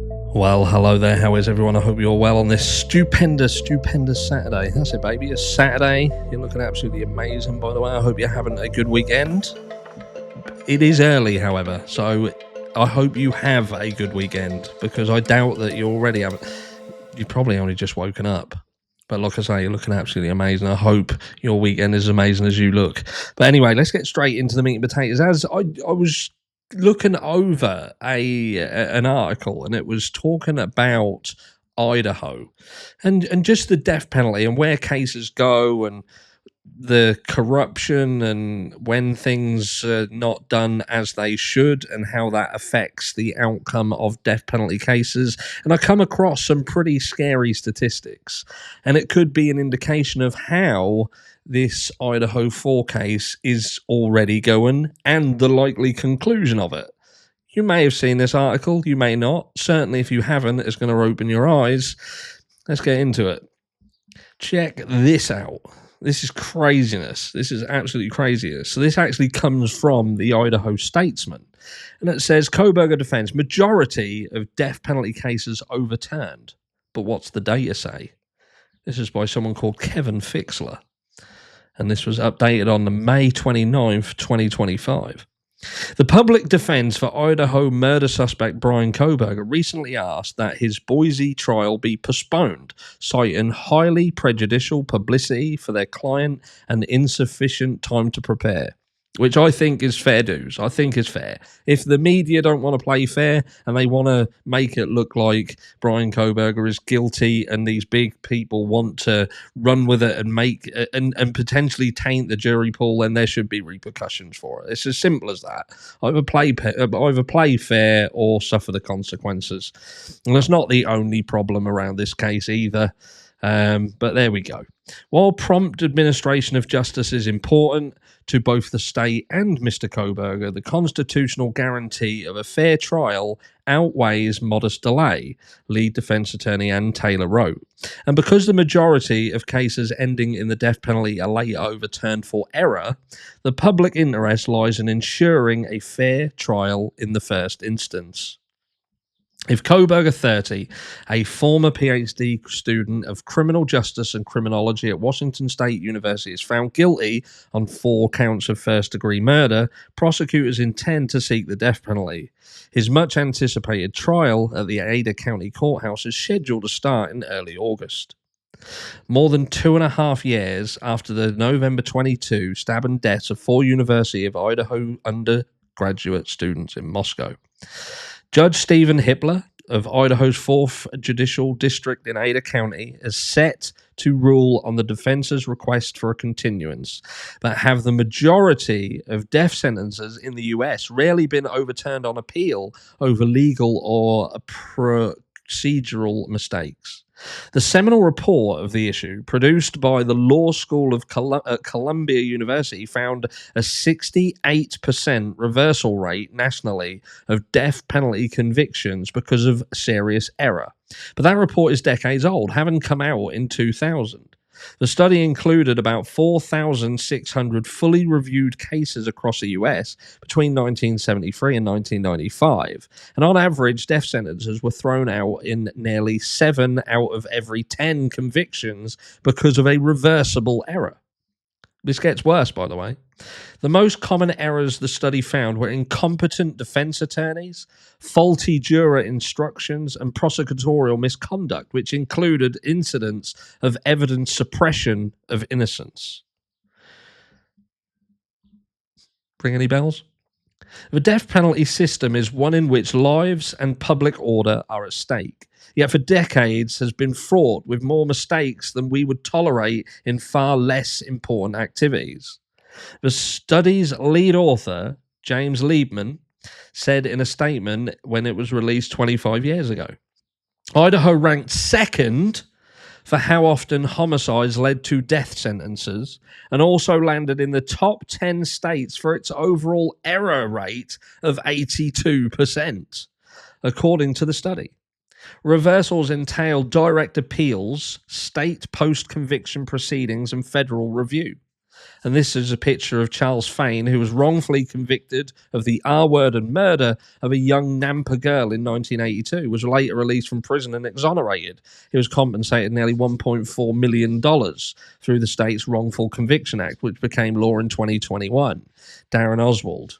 Well, hello there. How is everyone? I hope you're well on this stupendous Saturday. That's it, baby. It's Saturday. You're looking absolutely amazing, by the way. I hope you're having a good weekend. It is early, however, so I hope you have a good weekend, because I doubt that you already haven't. You've probably only just woken up. But like I say, you're looking absolutely amazing. I hope your weekend is as amazing as you look. But anyway, let's get straight into the meat and potatoes. As I was looking over an article, and it was talking about Idaho and just the death penalty and where cases go and the corruption and when things are not done as they should and how that affects the outcome of death penalty cases. And I come across some pretty scary statistics, and it could be an indication of how this Idaho 4 case is already going and the likely conclusion of it. You may have seen this article, you may not. Certainly, if you haven't, it's going to open your eyes. Let's get into it. Check this out. This is craziness. This is absolutely craziness. So this actually comes from the Idaho Statesman. And it says, Kohberger defense, majority of death penalty cases overturned. But what's the data say? This is by someone called Kevin Fixler. And this was updated on the May 29th, 2025. The public defense for Idaho murder suspect Brian Kohberger recently asked that his Boise trial be postponed, citing highly prejudicial publicity for their client and insufficient time to prepare, which I think is fair dues. I think is fair. If the media don't want to play fair and they want to make it look like Brian Kohberger is guilty and these big people want to run with it and make and potentially taint the jury pool, then there should be repercussions for it. It's as simple as that. Either play fair or suffer the consequences. And that's not the only problem around this case either. But there we go. While prompt administration of justice is important to both the state and Mr. Kohberger, the constitutional guarantee of a fair trial outweighs modest delay, lead defense attorney Ann Taylor wrote. And because the majority of cases ending in the death penalty are later overturned for error, the public interest lies in ensuring a fair trial in the first instance. If Kohberger, 30, a former PhD student of criminal justice and criminology at Washington State University, is found guilty on 4 counts of first-degree murder, prosecutors intend to seek the death penalty. His much-anticipated trial at the Ada County Courthouse is scheduled to start in early August. More than 2.5 years after the November 22 stab and deaths of 4 University of Idaho undergraduate students in Moscow. Judge Stephen Hippler of Idaho's 4th Judicial District in Ada County is set to rule on the defense's request for a continuance, but have the majority of death sentences in the U.S. rarely been overturned on appeal over legal or procedural mistakes. The seminal report of the issue, produced by the Law School of Columbia University, found a 68% reversal rate nationally of death penalty convictions because of serious error. But that report is decades old, having come out in 2000. The study included about 4,600 fully reviewed cases across the US between 1973 and 1995, and on average, death sentences were thrown out in nearly 7 out of every 10 convictions because of a reversible error. This gets worse, by the way. The most common errors the study found were incompetent defense attorneys, faulty juror instructions, and prosecutorial misconduct, which included incidents of evidence suppression of innocence. Ring any bells? The death penalty system is one in which lives and public order are at stake, yet for decades has been fraught with more mistakes than we would tolerate in far less important activities. The study's lead author, James Liebman, said in a statement when it was released 25 years ago, Idaho ranked second for how often homicides led to death sentences, and also landed in the top 10 states for its overall error rate of 82%, according to the study. Reversals entail direct appeals, state post-conviction proceedings, and federal review. And this is a picture of Charles Fain, who was wrongfully convicted of the R word and murder of a young Nampa girl in 1982, was later released from prison and exonerated. He was compensated nearly $1.4 million through the state's Wrongful Conviction Act, which became law in 2021. Darren Oswald.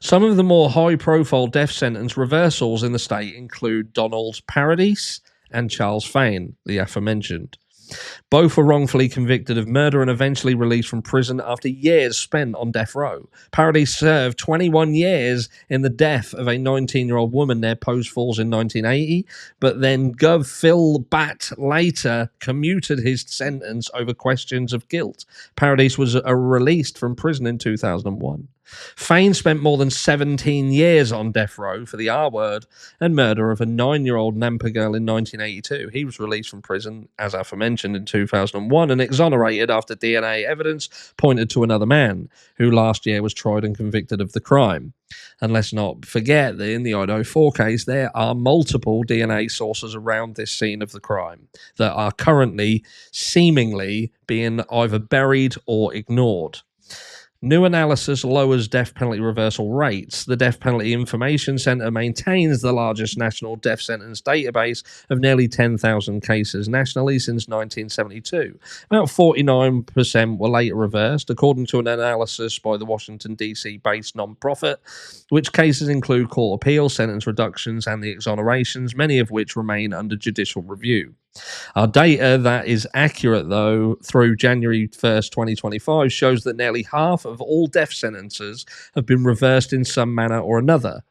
Some of the more high-profile death sentence reversals in the state include Donald Paradis and Charles Fain, the aforementioned. Both were wrongfully convicted of murder and eventually released from prison after years spent on death row. Paradis served 21 years in the death of a 19-year-old woman near Post Falls in 1980, but then Gov. Phil Batt later commuted his sentence over questions of guilt. Paradis was released from prison in 2001. Fain spent more than 17 years on death row for the R word and murder of a 9-year-old Nampa girl in 1982. He was released from prison, as aforementioned, in 2001 and exonerated after DNA evidence pointed to another man who last year was tried and convicted of the crime. And let's not forget that in the Idaho 4 case, there are multiple DNA sources around this scene of the crime that are currently seemingly being either buried or ignored. New analysis lowers death penalty reversal rates. The Death Penalty Information Center maintains the largest national death sentence database of nearly 10,000 cases nationally since 1972. About 49% were later reversed, according to an analysis by the Washington, D.C.-based nonprofit, which cases include court appeals, sentence reductions, and the exonerations, many of which remain under judicial review. Our data that is accurate, though, through January 1st, 2025, shows that nearly half of all death sentences have been reversed in some manner or another.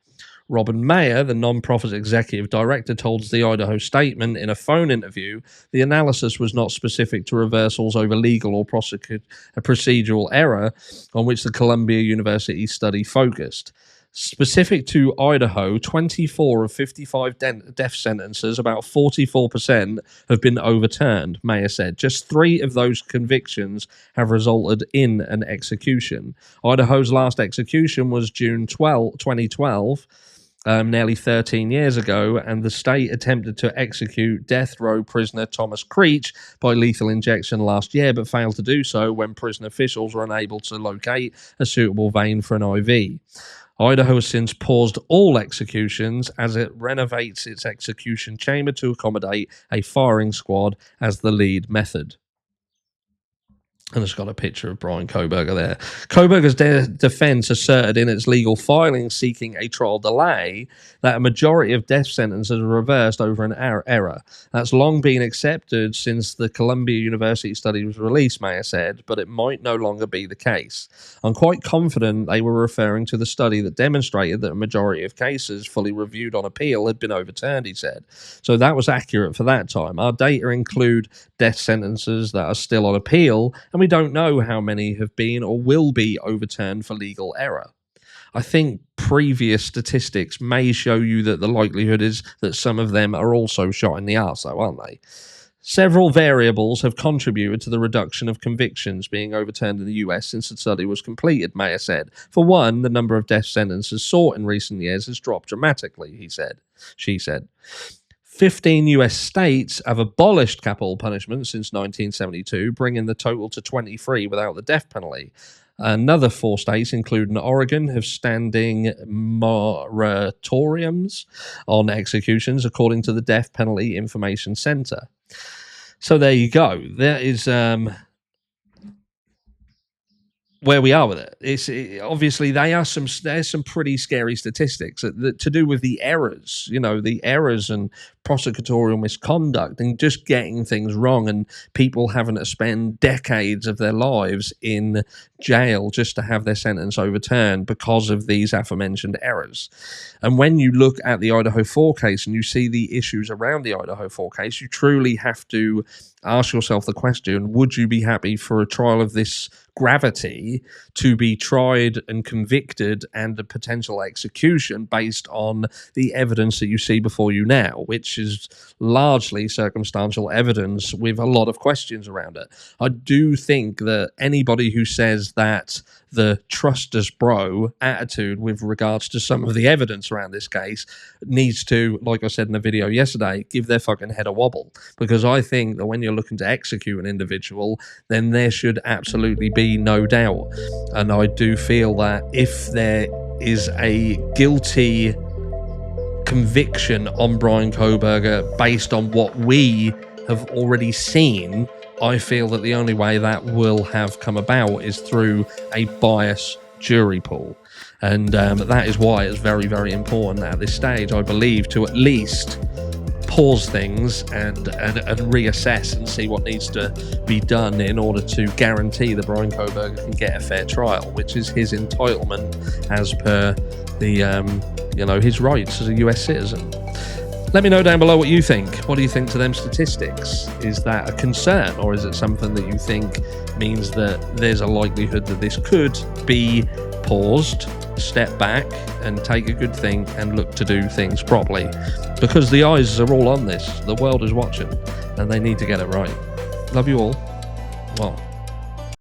Robin Mayer, the non-profit executive director, told the Idaho Statement in a phone interview the analysis was not specific to reversals over legal or procedural error on which the Columbia University study focused. Specific to Idaho, 24 of 55 death sentences, about 44%, have been overturned, Mayer said. Just 3 of those convictions have resulted in an execution. Idaho's last execution was June 2012, nearly 13 years ago, and the state attempted to execute death row prisoner Thomas Creech by lethal injection last year, but failed to do so when prison officials were unable to locate a suitable vein for an IV. Idaho has since paused all executions as it renovates its execution chamber to accommodate a firing squad as the lead method. And it's got a picture of Brian Kohberger there. Kohberger's defense asserted in its legal filing seeking a trial delay that a majority of death sentences are reversed over an error. That's long been accepted since the Columbia University study was released, Mayer said, but it might no longer be the case. I'm quite confident they were referring to the study that demonstrated that a majority of cases fully reviewed on appeal had been overturned, he said. So that was accurate for that time. Our data include death sentences that are still on appeal, and we don't know how many have been or will be overturned for legal error. I think previous statistics may show you that the likelihood is that some of them are also shot in the arse, though, aren't they? Several variables have contributed to the reduction of convictions being overturned in the US since the study was completed, Mayer said. For one, the number of death sentences sought in recent years has dropped dramatically, she said. 15 US states have abolished capital punishment since 1972, bringing the total to 23 without the death penalty. Another 4 states, including Oregon, have standing moratoriums on executions, according to the Death Penalty Information Center. So there you go. There is where we are with it. Obviously there's some pretty scary statistics to do with the errors, the errors and prosecutorial misconduct and just getting things wrong, and people having to spend decades of their lives in jail just to have their sentence overturned because of these aforementioned errors. And when you look at the Idaho 4 case and you see the issues around the Idaho 4 case, you truly have to ask yourself the question, would you be happy for a trial of this gravity to be tried and convicted and a potential execution based on the evidence that you see before you now, which is largely circumstantial evidence with a lot of questions around it? I do think that anybody who says that the trust us bro attitude with regards to some of the evidence around this case needs to, like I said in the video yesterday, give their fucking head a wobble. Because I think that when you're looking to execute an individual, then there should absolutely be no doubt. And I do feel that if there is a guilty conviction on Bryan Kohberger based on what we have already seen, I feel that the only way that will have come about is through a biased jury pool. And that is why it's very, very important at this stage, I believe, to at least pause things and reassess and see what needs to be done in order to guarantee that Bryan Kohberger can get a fair trial, which is his entitlement as per the his rights as a US citizen. Let me know down below what you think. What do you think to them statistics? Is that a concern, or is it something that you think means that there's a likelihood that this could be paused, step back and take a good think and look to do things properly? Because the eyes are all on this. The world is watching and they need to get it right. Love you all. Well,